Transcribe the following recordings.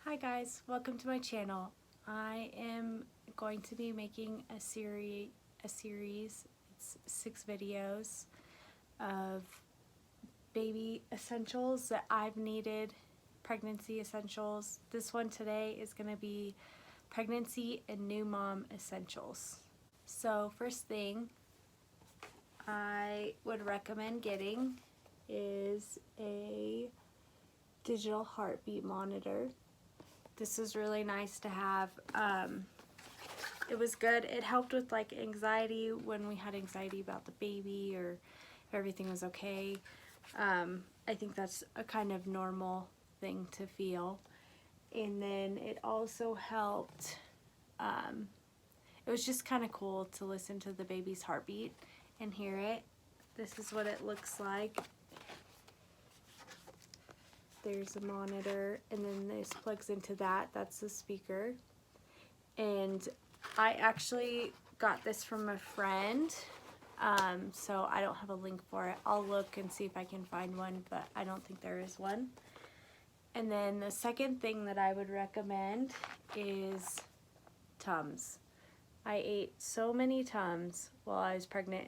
Hi guys, welcome to my channel. I am going to be making a series, it's 6 videos of baby essentials that I've needed, pregnancy essentials. This one today is going to be pregnancy and new mom essentials. So first thing I would recommend getting is a digital heartbeat monitor. This is really nice to have. It was good. It helped with like anxiety when we had anxiety about the baby or if everything was okay. I think that's a kind of normal thing to feel. And then it also helped, it was just kind of cool to listen to the baby's heartbeat and hear it. This is what it looks like. There's a monitor, and then this plugs into that. That's the speaker. And I actually got this from a friend, so I don't have a link for it. I'll look and see if I can find one, but I don't think there is one. And then the second thing that I would recommend is Tums. I ate so many Tums while I was pregnant,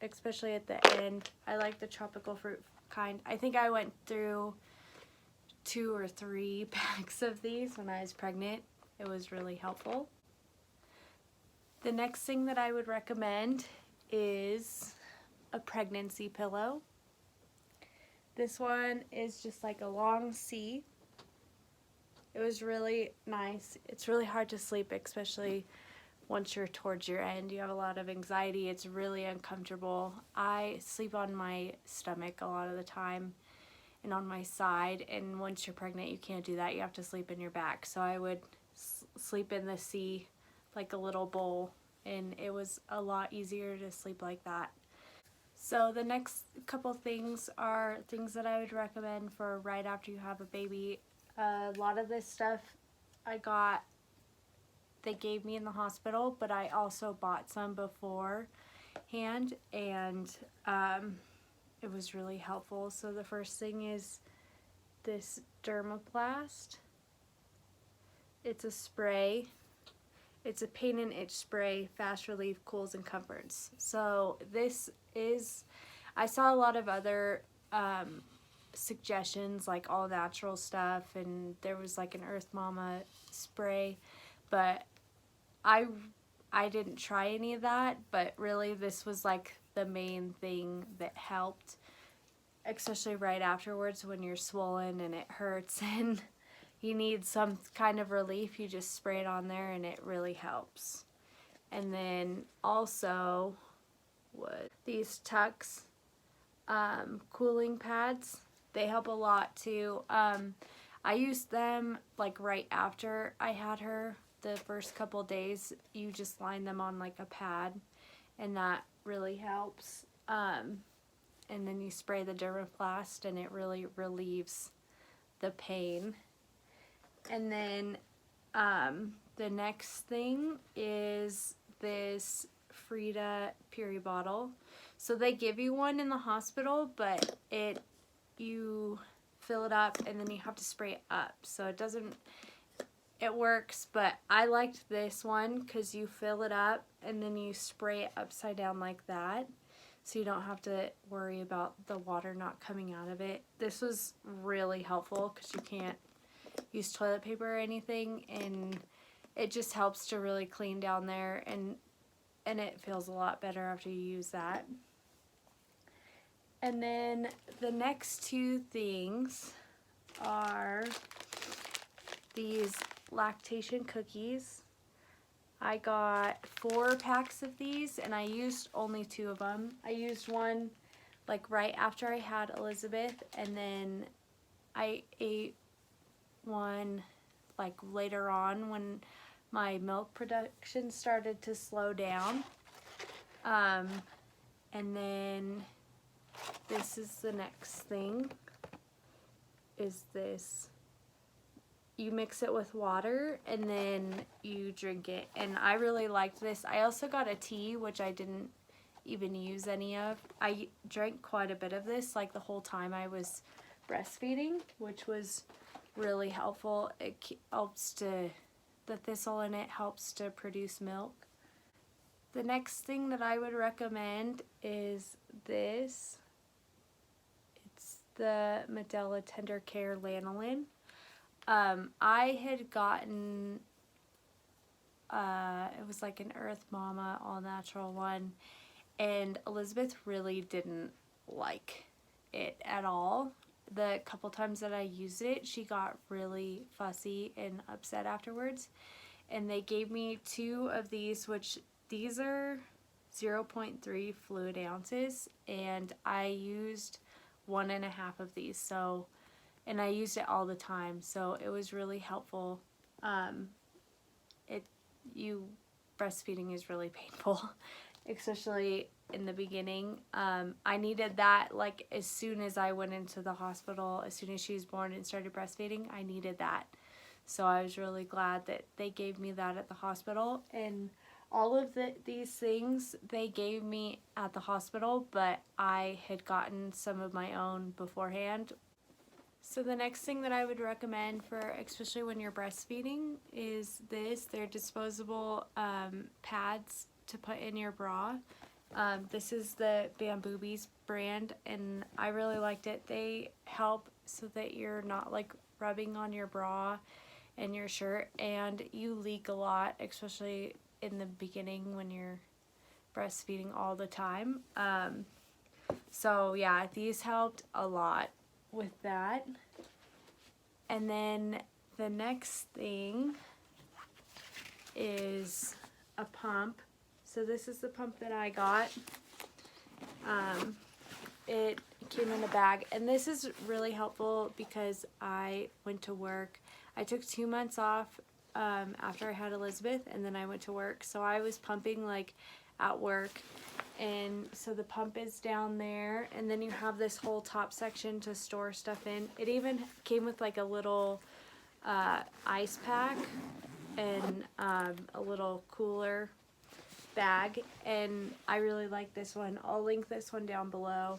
especially at the end. I like the tropical fruit kind. I think I went through 2 or 3 packs of these when I was pregnant. It was really helpful. The next thing that I would recommend is a pregnancy pillow. This one is just like a long C. It was really nice. It's really hard to sleep, especially once you're towards your end. You have a lot of anxiety. It's really uncomfortable. I sleep on my stomach a lot of the time and on my side, and once you're pregnant you can't do that. You have to sleep in your back. So I would sleep in the C, like a little bowl, and it was a lot easier to sleep like that. So the next couple things are things that I would recommend for right after you have a baby. A lot of this stuff they gave me in the hospital, but I also bought some beforehand, and it was really helpful. So the first thing is this Dermaplast. It's a spray. It's a pain and itch spray, fast relief, cools and comforts. So this is, I saw a lot of other suggestions, like all natural stuff, and there was like an Earth Mama spray, but I didn't try any of that. But really this was like the main thing that helped, especially right afterwards when you're swollen and it hurts and you need some kind of relief. You just spray it on there and it really helps. And then also these Tux cooling pads, they help a lot too. I used them like right after I had her. The first couple days you just line them on like a pad, and that really helps. And then you spray the Dermaplast and it really relieves the pain. And then the next thing is this Frida Puri bottle. So they give you one in the hospital, but you fill it up and then you have to spray it up. So it works, but I liked this one because you fill it up and then you spray it upside down like that, so you don't have to worry about the water not coming out of it. This was really helpful because you can't use toilet paper or anything, and it just helps to really clean down there, and it feels a lot better after you use that. And then the next 2 things are these lactation cookies. I got 4 packs of these and I used only 2 of them. I used one like right after I had Elizabeth, and then I ate one like later on when my milk production started to slow down. And then this is the next thing, is this. You mix it with water and then you drink it, and I really liked this. I also got a tea, which I didn't even use any of. I drank quite a bit of this like the whole time I was breastfeeding, which was really helpful. It helps to, the thistle in it helps to produce milk. The next thing that I would recommend is this. It's the Medela Tender Care Lanolin. I had gotten, it was like an Earth Mama all natural one, and Elizabeth really didn't like it at all. The couple times that I used it, she got really fussy and upset afterwards. And they gave me 2 of these, which these are 0.3 fluid ounces, and I used 1.5 of these. So, and I used it all the time, so it was really helpful. Breastfeeding is really painful, especially in the beginning. I needed that like as soon as I went into the hospital, as soon as she was born and started breastfeeding, I needed that. So I was really glad that they gave me that at the hospital. And all of these things they gave me at the hospital, but I had gotten some of my own beforehand. So the next thing that I would recommend for, especially when you're breastfeeding, is this. They're disposable pads to put in your bra. This is the Bamboobies brand, and I really liked it. They help so that you're not like rubbing on your bra and your shirt, and you leak a lot, especially in the beginning when you're breastfeeding all the time. So yeah, these helped a lot with that. And then the next thing is a pump. So this is the pump that I got. It came in a bag, and this is really helpful because I went to work. I took 2 months off after I had Elizabeth, and then I went to work. So I was pumping like at work, and so the pump is down there, and then you have this whole top section to store stuff in. It even came with like a little ice pack and a little cooler bag, and I really like this one. I'll link this one down below.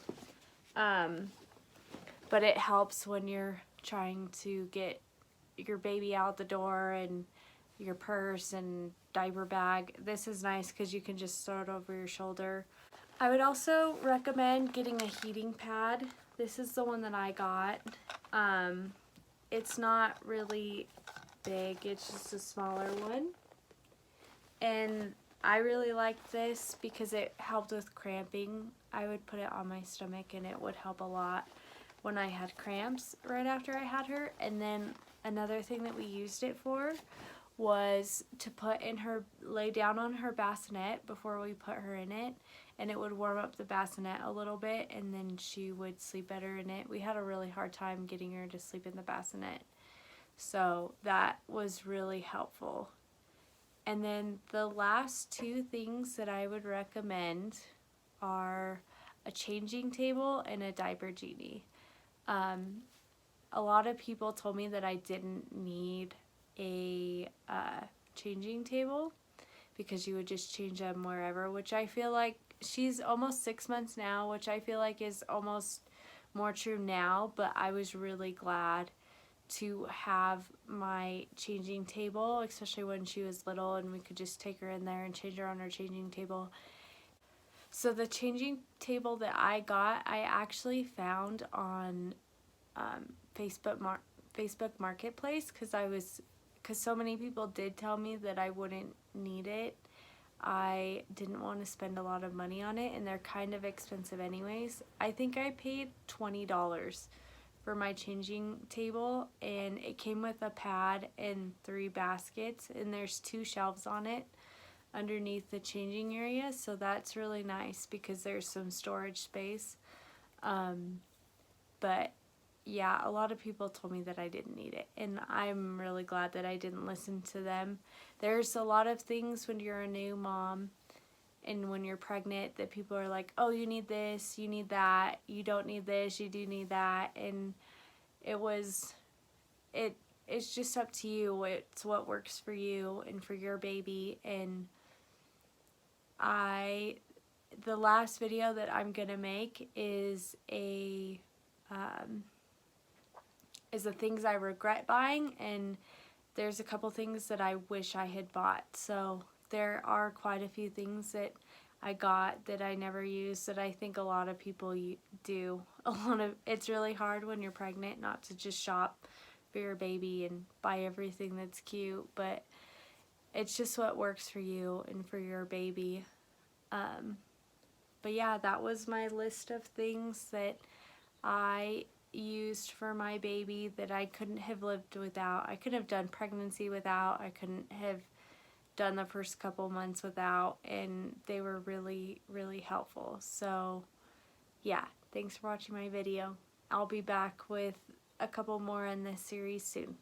But it helps when you're trying to get your baby out the door and your purse and diaper bag. This is nice because you can just throw it over your shoulder. I would also recommend getting a heating pad. This is the one that I got. It's not really big, it's just a smaller one. And I really liked this because it helped with cramping. I would put it on my stomach and it would help a lot when I had cramps right after I had her. And then another thing that we used it for was to put in her, lay down on her bassinet before we put her in it, and it would warm up the bassinet a little bit, and then she would sleep better in it. We had a really hard time getting her to sleep in the bassinet, so that was really helpful. And then the last 2 things that I would recommend are a changing table and a diaper genie. A lot of people told me that I didn't need a changing table because you would just change them wherever, which I feel like she's almost 6 months now, which I feel like is almost more true now, but I was really glad to have my changing table, especially when she was little and we could just take her in there and change her on her changing table. So the changing table that I got, I actually found on Facebook Marketplace because so many people did tell me that I wouldn't need it. I didn't want to spend a lot of money on it, and they're kind of expensive anyways. I think I paid $20 for my changing table, and it came with a pad and 3 baskets, and there's 2 shelves on it underneath the changing area, so that's really nice because there's some storage space. But yeah, a lot of people told me that I didn't need it, and I'm really glad that I didn't listen to them. There's a lot of things when you're a new mom and when you're pregnant that people are like, oh, you need this, you need that, you don't need this, you do need that, and it's just up to you. It's what works for you and for your baby. And the last video that I'm gonna make is is the things I regret buying, and there's a couple things that I wish I had bought. So there are quite a few things that I got that I never used that I think a lot of people do. It's really hard when you're pregnant not to just shop for your baby and buy everything that's cute, but it's just what works for you and for your baby. But yeah, that was my list of things that I used for my baby that I couldn't have lived without. I couldn't have done pregnancy without. I couldn't have done the first couple months without, and they were really, really helpful. So yeah, thanks for watching my video. I'll be back with a couple more in this series soon.